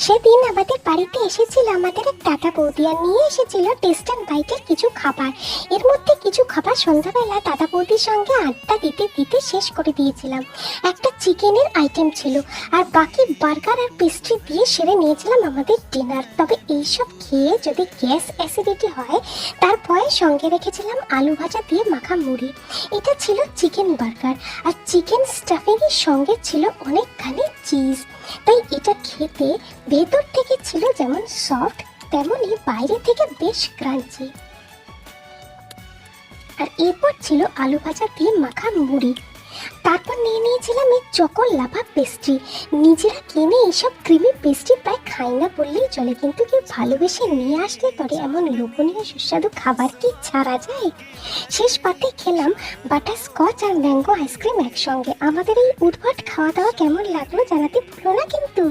সেদিন আমাদের বাড়িতে এসেছিল আমাদের এক দাদা বৌদি, আর নিয়ে এসেছিল টেস্ট অ্যান্ড বাইটের কিছু খাবার। এর মধ্যে কিছু খাবার সন্ধ্যাবেলা দাদা বৌদির সঙ্গে আড্ডা দিতে দিতে শেষ করে দিয়েছিলাম। একটা চিকেনের আইটেম ছিল, আর বাকি বার্গার আর পেস্ট্রি দিয়ে সেরে নিয়েছিলাম আমাদের ডিনার। তবে এইসব খেয়ে যদি গ্যাস অ্যাসিডিটি হয় তার ভয়ে সঙ্গে রেখেছিলাম আলু ভাজা দিয়ে মাখা মুড়ি। এটা ছিল চিকেন বার্গার, আর চিকেন স্টাফিংয়ের সঙ্গে ছিল অনেকখানি চিজ। তাই এটা খেতে ভেতর থেকে ছিল যেমন সফট, তেমনই বাইরে থেকে বেশ ক্রাঞ্চি। আর এরপর ছিল আলু ভাজা দিয়ে মাখা মুড়ি। তারপর নিয়ে নিয়েছিলাম এই চকো লাভা পেস্ট্রি। নিজেরা কিনে এইসব ক্রিমি পেস্ট্রি প্রায় খাই না বললেই চলে, কিন্তু কেউ ভালোবেসে নিয়ে আসলে পরে এমন লোভনীয় সুস্বাদু খাবার কি ছাড়া যায়। শেষ পাতে খেলাম বাটার স্কচ আর ম্যাঙ্গো আইসক্রিম একসঙ্গে। আমাদের এই উদ্ভট খাওয়া দাওয়া কেমন লাগলো জানাতে ভুলো না কিন্তু।